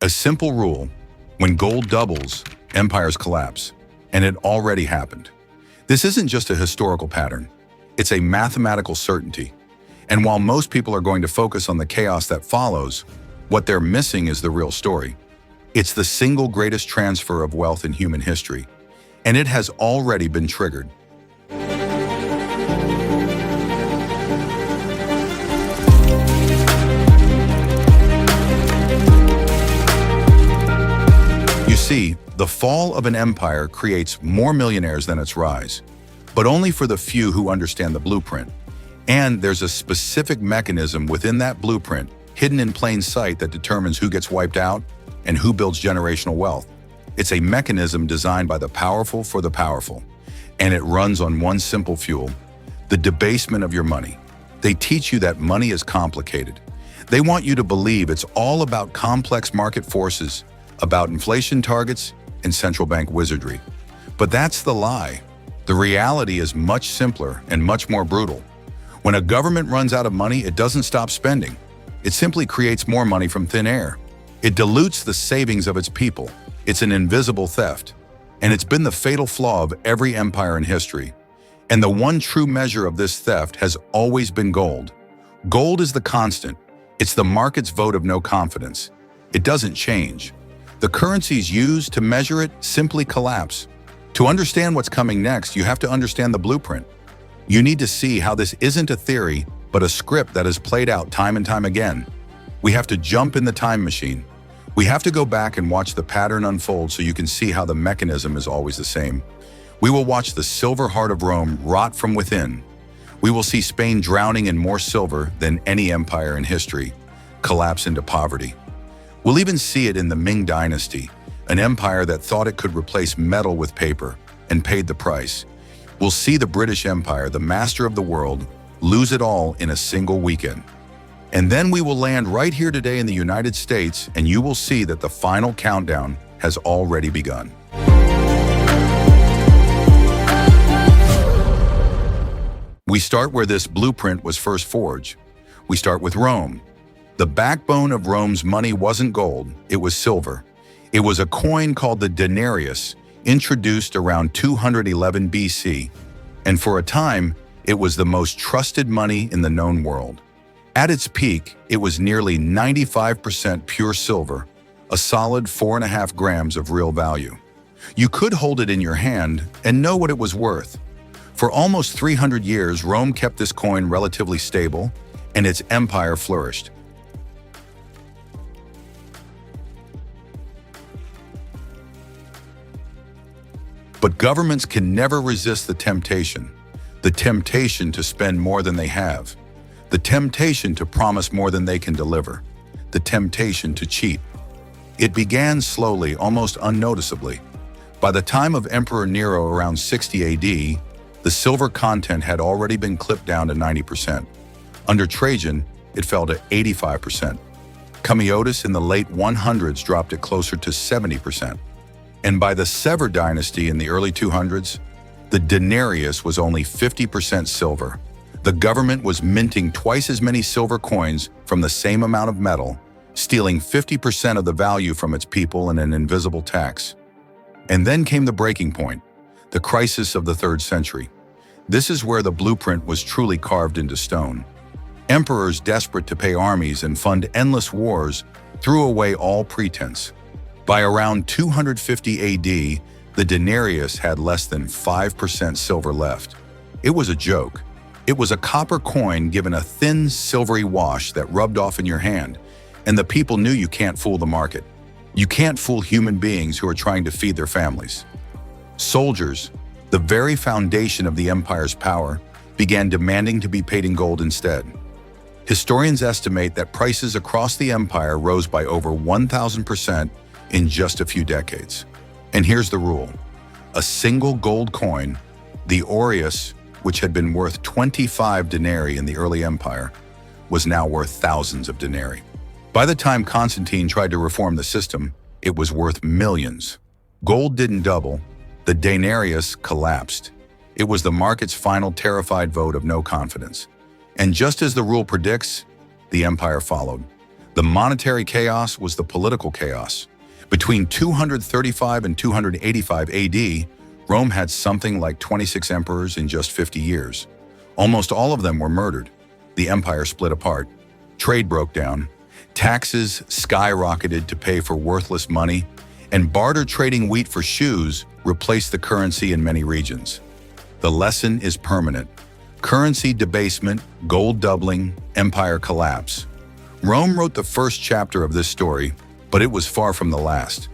A simple rule: when gold doubles, empires collapse. And it already happened. This isn't just a historical pattern. It's a mathematical certainty. And while most people are going to focus on the chaos that follows, what they're missing is the real story. It's the single greatest transfer of wealth in human history, and it has already been triggered. You see, the fall of an empire creates more millionaires than its rise, but only for the few who understand the blueprint. And there's a specific mechanism within that blueprint, hidden in plain sight, that determines who gets wiped out and who builds generational wealth. It's a mechanism designed by the powerful for the powerful, and it runs on one simple fuel: the debasement of your money. They teach you that money is complicated. They want you to believe it's all about complex market forces, about inflation targets and central bank wizardry. But that's the lie. The reality is much simpler and much more brutal. When a government runs out of money, it doesn't stop spending. It simply creates more money from thin air. It dilutes the savings of its people. It's an invisible theft. And it's been the fatal flaw of every empire in history. And the one true measure of this theft has always been gold. Gold is the constant. It's the market's vote of no confidence. It doesn't change. The currencies used to measure it simply collapse. To understand what's coming next, you have to understand the blueprint. You need to see how this isn't a theory, but a script that is played out time and time again. We have to jump in the time machine. We have to go back and watch the pattern unfold so you can see how the mechanism is always the same. We will watch the silver heart of Rome rot from within. We will see Spain drowning in more silver than any empire in history collapse into poverty. We'll even see it in the Ming Dynasty, an empire that thought it could replace metal with paper and paid the price. We'll see the British Empire, the master of the world, lose it all in a single weekend. And then we will land right here today in the United States, and you will see that the final countdown has already begun. We start where this blueprint was first forged. We start with Rome. The backbone of Rome's money wasn't gold, it was silver. It was a coin called the denarius, introduced around 211 BC, and for a time, it was the most trusted money in the known world. At its peak, it was nearly 95% pure silver, a solid 4.5 grams of real value. You could hold it in your hand and know what it was worth. For almost 300 years, Rome kept this coin relatively stable, and its empire flourished. But governments can never resist the temptation to spend more than they have, the temptation to promise more than they can deliver, the temptation to cheat. It began slowly, almost unnoticeably. By the time of Emperor Nero around 60 AD, the silver content had already been clipped down to 90%. Under Trajan, it fell to 85%. Commodus in the late 100s dropped it closer to 70%. And by the Sever dynasty in the early 200s, the denarius was only 50% silver. The government was minting twice as many silver coins from the same amount of metal, stealing 50% of the value from its people in an invisible tax. And then came the breaking point, the crisis of the 3rd century. This is where the blueprint was truly carved into stone. Emperors, desperate to pay armies and fund endless wars, threw away all pretense. By around 250 AD, the denarius had less than 5% silver left. It was a joke. It was a copper coin given a thin, silvery wash that rubbed off in your hand, and the people knew you can't fool the market. You can't fool human beings who are trying to feed their families. Soldiers, the very foundation of the empire's power, began demanding to be paid in gold instead. Historians estimate that prices across the empire rose by over 1,000% in just a few decades. And here's the rule. A single gold coin, the aureus, which had been worth 25 denarii in the early empire, was now worth thousands of denarii. By the time Constantine tried to reform the system, it was worth millions. Gold didn't double, the denarius collapsed. It was the market's final terrified vote of no confidence. And just as the rule predicts, the empire followed. The monetary chaos was the political chaos. Between 235 and 285 AD, Rome had something like 26 emperors in just 50 years. Almost all of them were murdered. The empire split apart. Trade broke down. Taxes skyrocketed to pay for worthless money, and barter trading wheat for shoes replaced the currency in many regions. The lesson is permanent. Currency debasement, gold doubling, empire collapse. Rome wrote the first chapter of this story, but it was far from the last.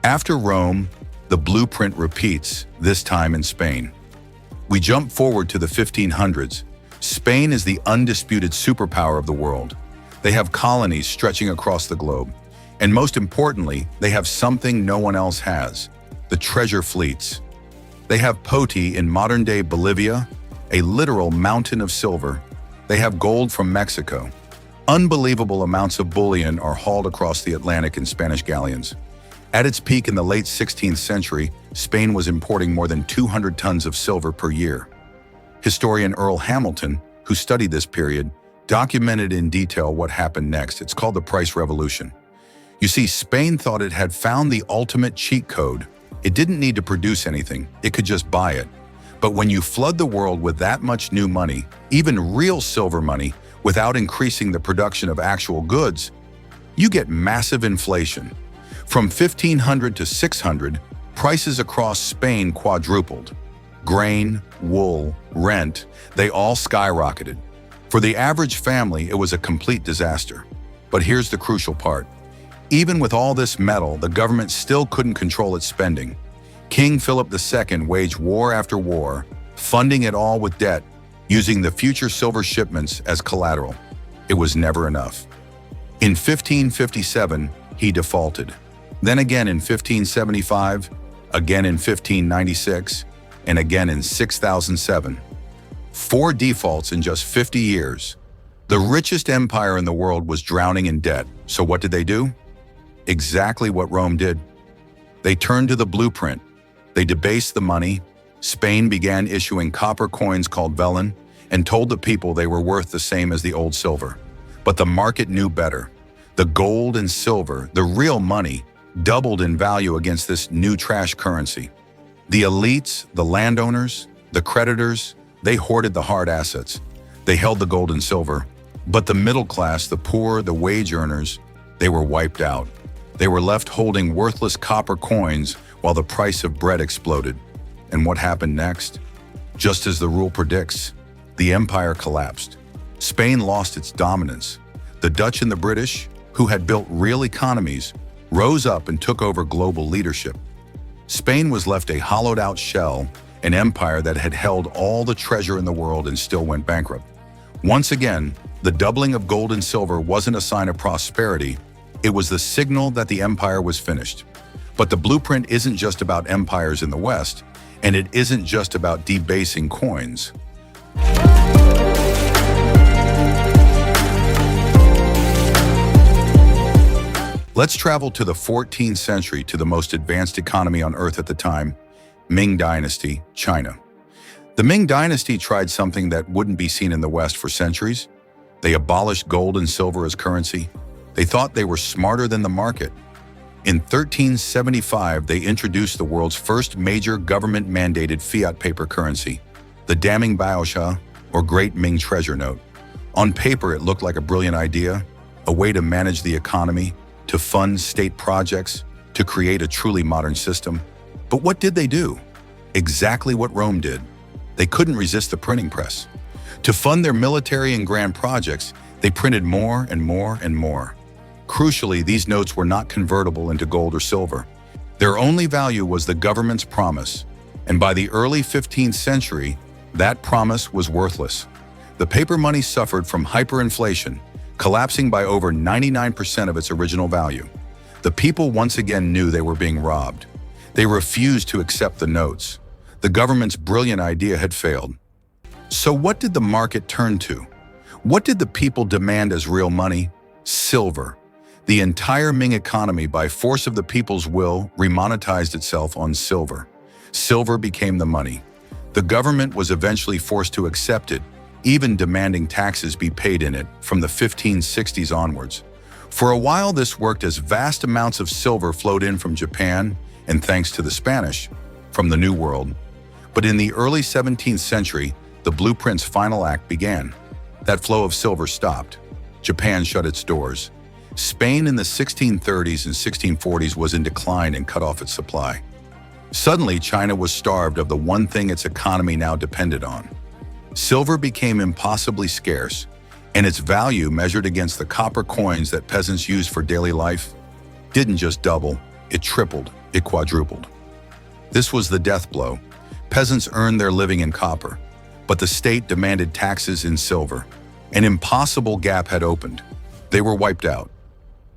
After Rome, the blueprint repeats, this time in Spain. We jump forward to the 1500s. Spain is the undisputed superpower of the world. They have colonies stretching across the globe. And most importantly, they have something no one else has, the treasure fleets. They have Poti in modern-day Bolivia, a literal mountain of silver. They have gold from Mexico. Unbelievable amounts of bullion are hauled across the Atlantic in Spanish galleons. At its peak in the late 16th century, Spain was importing more than 200 tons of silver per year. Historian Earl Hamilton, who studied this period, documented in detail what happened next. It's called the Price Revolution. You see, Spain thought it had found the ultimate cheat code. It didn't need to produce anything, it could just buy it. But when you flood the world with that much new money, even real silver money, without increasing the production of actual goods, you get massive inflation. From 1500 to 600, prices across Spain quadrupled. Grain, wool, rent, they all skyrocketed. For the average family, it was a complete disaster. But here's the crucial part. Even with all this metal, the government still couldn't control its spending. King Philip II waged war after war, funding it all with debt, using the future silver shipments as collateral. It was never enough. In 1557, he defaulted. Then again in 1575, again in 1596, and again in 6007. 4 defaults in just 50 years. The richest empire in the world was drowning in debt. So what did they do? Exactly what Rome did. They turned to the blueprint. They debased the money. Spain began issuing copper coins called vellon and told the people they were worth the same as the old silver. But the market knew better. The gold and silver, the real money, doubled in value against this new trash currency. The elites, the landowners, the creditors, they hoarded the hard assets. They held the gold and silver. But the middle class, the poor, the wage earners, they were wiped out. They were left holding worthless copper coins while the price of bread exploded. And what happened next? Just as the rule predicts, the empire collapsed. Spain lost its dominance. The Dutch and the British, who had built real economies, rose up and took over global leadership. Spain was left a hollowed-out shell, an empire that had held all the treasure in the world and still went bankrupt. Once again, the doubling of gold and silver wasn't a sign of prosperity. It was the signal that the empire was finished. But the blueprint isn't just about empires in the West, and it isn't just about debasing coins. Let's travel to the 14th century to the most advanced economy on Earth at the time, Ming Dynasty, China. The Ming Dynasty tried something that wouldn't be seen in the West for centuries. They abolished gold and silver as currency. They thought they were smarter than the market. In 1375, they introduced the world's first major government-mandated fiat paper currency, the Daming Baosha, or Great Ming Treasure Note. On paper, it looked like a brilliant idea, a way to manage the economy, to fund state projects, to create a truly modern system. But what did they do? Exactly what Rome did. They couldn't resist the printing press. To fund their military and grand projects, they printed more and more and more. Crucially, these notes were not convertible into gold or silver. Their only value was the government's promise, and by the early 15th century, that promise was worthless. The paper money suffered from hyperinflation, collapsing by over 99% of its original value. The people once again knew they were being robbed. They refused to accept the notes. The government's brilliant idea had failed. So what did the market turn to? What did the people demand as real money? Silver. The entire Ming economy, by force of the people's will, remonetized itself on silver. Silver became the money. The government was eventually forced to accept it, even demanding taxes be paid in it from the 1560s onwards. For a while, this worked as vast amounts of silver flowed in from Japan, and thanks to the Spanish, from the New World. But in the early 17th century, the blueprint's final act began. That flow of silver stopped. Japan shut its doors. Spain in the 1630s and 1640s was in decline and cut off its supply. Suddenly, China was starved of the one thing its economy now depended on. Silver became impossibly scarce, and its value, measured against the copper coins that peasants used for daily life, didn't just double, it tripled, it quadrupled. This was the death blow. Peasants earned their living in copper, but the state demanded taxes in silver. An impossible gap had opened. They were wiped out.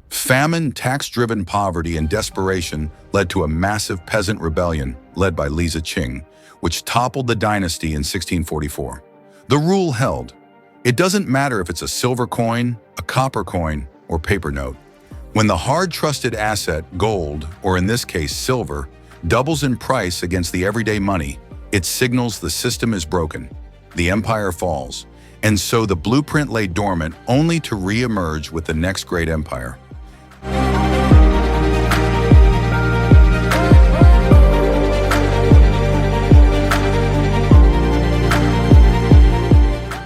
Famine, tax-driven poverty, and desperation led to a massive peasant rebellion led by Li Ziqing, which toppled the dynasty in 1644. The rule held. It doesn't matter if it's a silver coin, a copper coin, or paper note. When the hard trusted asset, gold, or in this case silver, doubles in price against the everyday money, it signals the system is broken. The empire falls. And so the blueprint lay dormant only to re-emerge with the next great empire.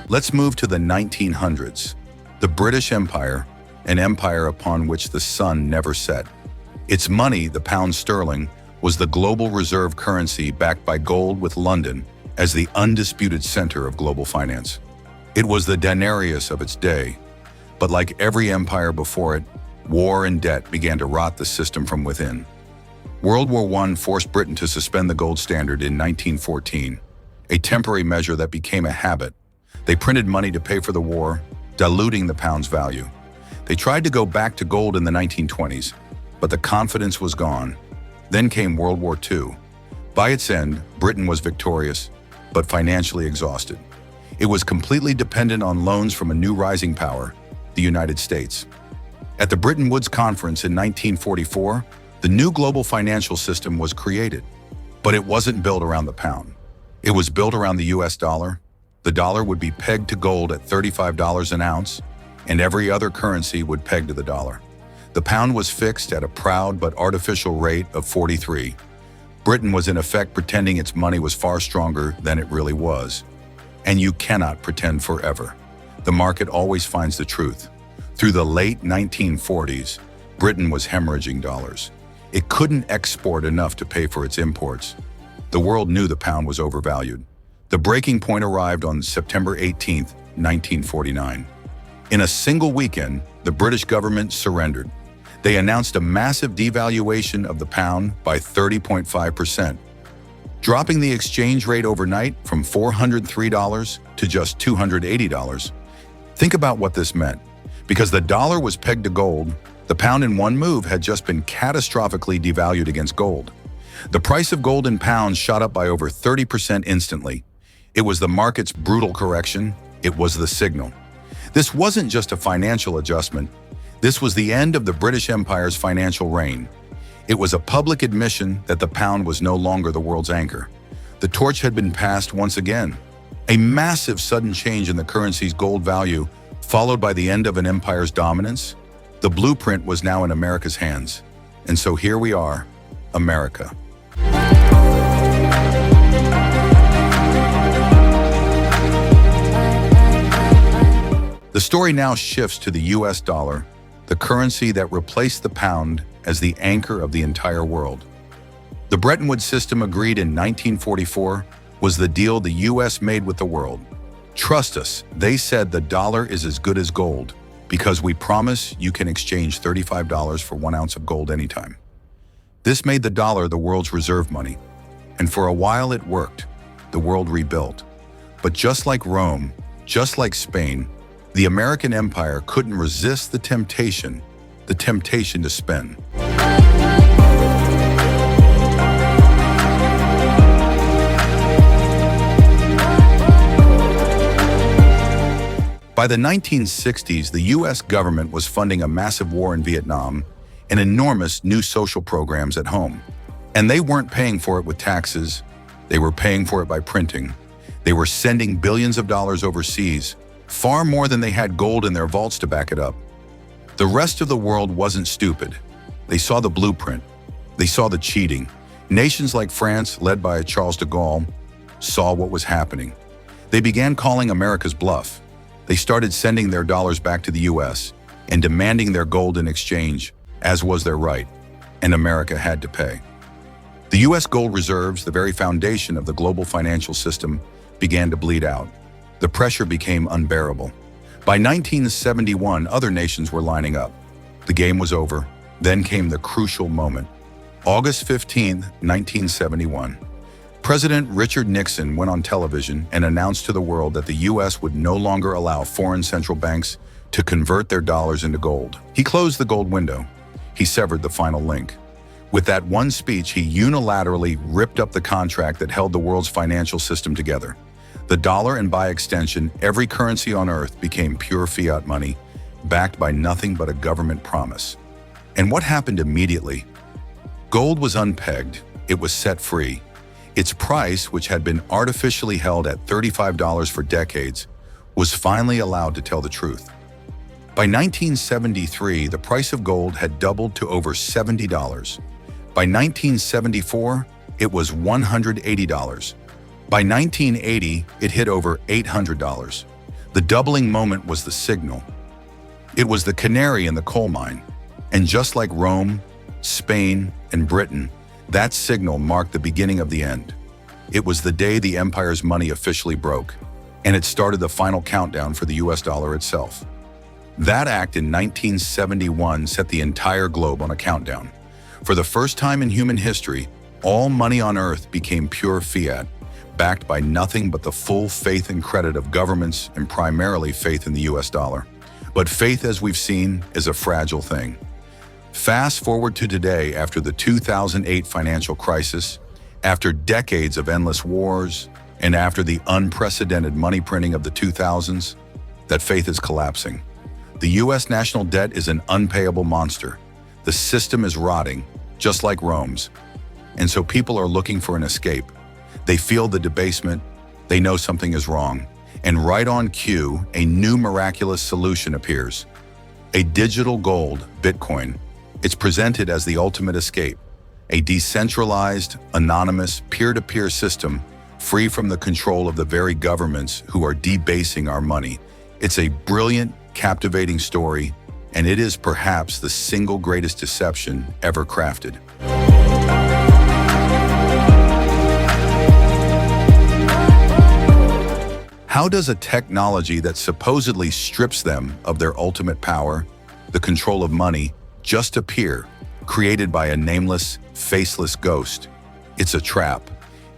Let's move to the 1900s. The British Empire, an empire upon which the sun never set. Its money, the pound sterling, was the global reserve currency backed by gold, with London as the undisputed center of global finance. It was the denarius of its day, but like every empire before it, war and debt began to rot the system from within. World War I forced Britain to suspend the gold standard in 1914, a temporary measure that became a habit. They printed money to pay for the war, diluting the pound's value. They tried to go back to gold in the 1920s, but the confidence was gone. Then came World War II. By its end, Britain was victorious, but financially exhausted. It was completely dependent on loans from a new rising power, the United States. At the Bretton Woods Conference in 1944, the new global financial system was created. But it wasn't built around the pound. It was built around the US dollar. The dollar would be pegged to gold at $35 an ounce, and every other currency would peg to the dollar. The pound was fixed at a proud but artificial rate of 43. Britain was in effect pretending its money was far stronger than it really was. And you cannot pretend forever. The market always finds the truth. Through the late 1940s, Britain was hemorrhaging dollars. It couldn't export enough to pay for its imports. The world knew the pound was overvalued. The breaking point arrived on September 18, 1949. In a single weekend, the British government surrendered. They announced a massive devaluation of the pound by 30.5%. Dropping the exchange rate overnight from $403 to just $280. Think about what this meant. Because the dollar was pegged to gold, the pound in one move had just been catastrophically devalued against gold. The price of gold in pounds shot up by over 30% instantly. It was the market's brutal correction. It was the signal. This wasn't just a financial adjustment. This was the end of the British Empire's financial reign. It was a public admission that the pound was no longer the world's anchor. The torch had been passed once again. A massive sudden change in the currency's gold value, followed by the end of an empire's dominance. The blueprint was now in America's hands. And so here we are, America. The story now shifts to the US dollar, the currency that replaced the pound as the anchor of the entire world. The Bretton Woods system, agreed in 1944, was the deal the US made with the world. Trust us, they said, the dollar is as good as gold, because we promise you can exchange $35 for 1 ounce of gold anytime. This made the dollar the world's reserve money, and for a while it worked. The world rebuilt. But just like Rome, just like Spain, the American empire couldn't resist the temptation to spend. By the 1960s, the US government was funding a massive war in Vietnam and enormous new social programs at home. And they weren't paying for it with taxes. They were paying for it by printing. They were sending billions of dollars overseas, far more than they had gold in their vaults to back it up. The rest of the world wasn't stupid. They saw the blueprint. They saw the cheating. Nations like France, led by Charles de Gaulle, saw what was happening. They began calling America's bluff. They started sending their dollars back to the US and demanding their gold in exchange, as was their right, and America had to pay. The US gold reserves, the very foundation of the global financial system, began to bleed out. The pressure became unbearable. By 1971, other nations were lining up. The game was over. Then came the crucial moment. August 15, 1971. President Richard Nixon went on television and announced to the world that the US would no longer allow foreign central banks to convert their dollars into gold. He closed the gold window. He severed the final link. With that one speech, he unilaterally ripped up the contract that held the world's financial system together. The dollar, and by extension, every currency on earth, became pure fiat money, backed by nothing but a government promise. And what happened immediately? Gold was unpegged. It was set free. Its price, which had been artificially held at $35 for decades, was finally allowed to tell the truth. By 1973, the price of gold had doubled to over $70. By 1974, it was $180. By 1980, it hit over $800. The doubling moment was the signal. It was the canary in the coal mine. And just like Rome, Spain, and Britain, that signal marked the beginning of the end. It was the day the empire's money officially broke, and it started the final countdown for the US dollar itself. That act in 1971 set the entire globe on a countdown. For the first time in human history, all money on earth became pure fiat, backed by nothing but the full faith and credit of governments, and primarily faith in the US dollar. But faith, as we've seen, is a fragile thing. Fast forward to today, after the 2008 financial crisis, after decades of endless wars, and after the unprecedented money printing of the 2000s, that faith is collapsing. The US national debt is an unpayable monster. The system is rotting, just like Rome's. And so people are looking for an escape. They feel the debasement, they know something is wrong. And right on cue, a new miraculous solution appears. A digital gold, Bitcoin. It's presented as the ultimate escape. A decentralized, anonymous, peer-to-peer system, free from the control of the very governments who are debasing our money. It's a brilliant, captivating story, and it is perhaps the single greatest deception ever crafted. How does a technology that supposedly strips them of their ultimate power, the control of money, just appear, created by a nameless, faceless ghost? It's a trap.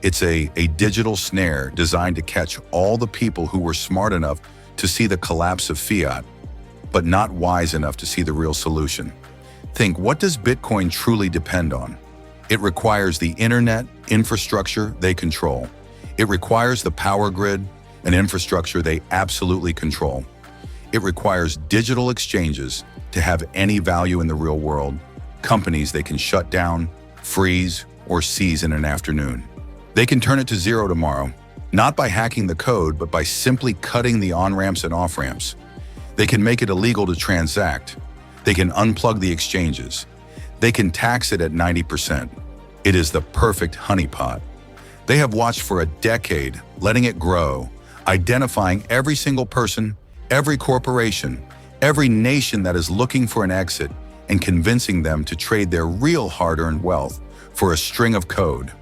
It's a digital snare designed to catch all the people who were smart enough to see the collapse of fiat, but not wise enough to see the real solution. Think, what does Bitcoin truly depend on? It requires the internet infrastructure they control. It requires the power grid, an infrastructure they absolutely control. It requires digital exchanges to have any value in the real world, companies they can shut down, freeze, or seize in an afternoon. They can turn it to zero tomorrow, not by hacking the code, but by simply cutting the on-ramps and off-ramps. They can make it illegal to transact. They can unplug the exchanges. They can tax it at 90%. It is the perfect honeypot. They have watched for a decade, letting it grow, identifying every single person, every corporation, every nation that is looking for an exit, and convincing them to trade their real hard-earned wealth for a string of code.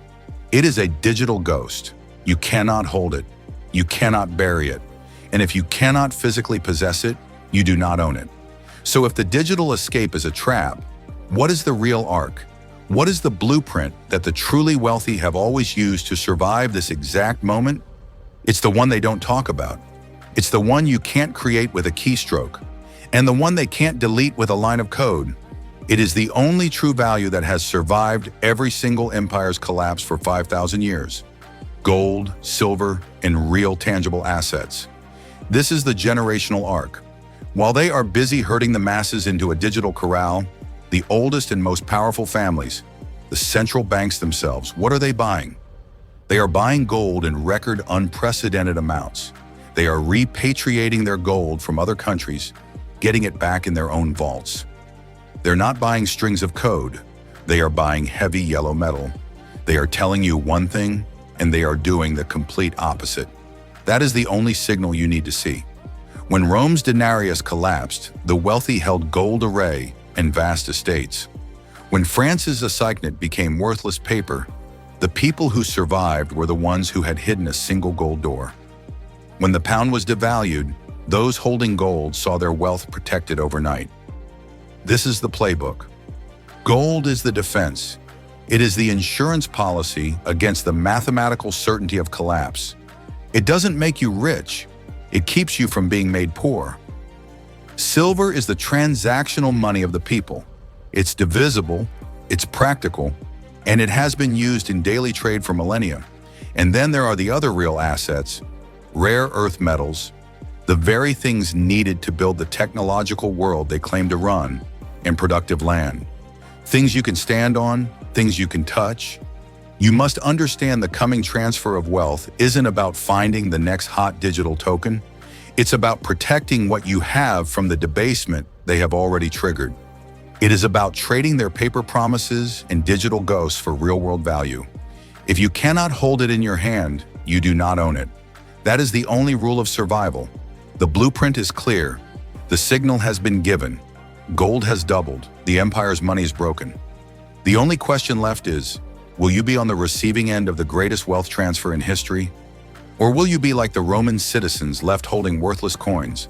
It is a digital ghost. You cannot hold it. You cannot bury it. And if you cannot physically possess it, you do not own it. So if the digital escape is a trap, what is the real arc? What is the blueprint that the truly wealthy have always used to survive this exact moment? It's the one they don't talk about. It's the one you can't create with a keystroke, and the one they can't delete with a line of code. It is the only true value that has survived every single empire's collapse for 5,000 years. Gold, silver, and real tangible assets. This is the generational arc. While they are busy herding the masses into a digital corral, the oldest and most powerful families, the central banks themselves, what are they buying? They are buying gold in record unprecedented amounts. They are repatriating their gold from other countries, getting it back in their own vaults. They're not buying strings of code. They are buying heavy yellow metal. They are telling you one thing, and they are doing the complete opposite. That is the only signal you need to see. When Rome's denarius collapsed, the wealthy held gold array and vast estates. When France's assignat became worthless paper, the people who survived were the ones who had hidden a single gold door. When the pound was devalued, those holding gold saw their wealth protected overnight. This is the playbook. Gold is the defense. It is the insurance policy against the mathematical certainty of collapse. It doesn't make you rich. It keeps you from being made poor. Silver is the transactional money of the people. It's divisible, it's practical, and it has been used in daily trade for millennia. And then there are the other real assets, rare earth metals, the very things needed to build the technological world they claim to run, and productive land. Things you can stand on, things you can touch. You must understand the coming transfer of wealth isn't about finding the next hot digital token. It's about protecting what you have from the debasement they have already triggered. It is about trading their paper promises and digital ghosts for real-world value. If you cannot hold it in your hand, you do not own it. That is the only rule of survival. The blueprint is clear. The signal has been given. Gold has doubled. The empire's money is broken. The only question left is, will you be on the receiving end of the greatest wealth transfer in history? Or will you be like the Roman citizens left holding worthless coins?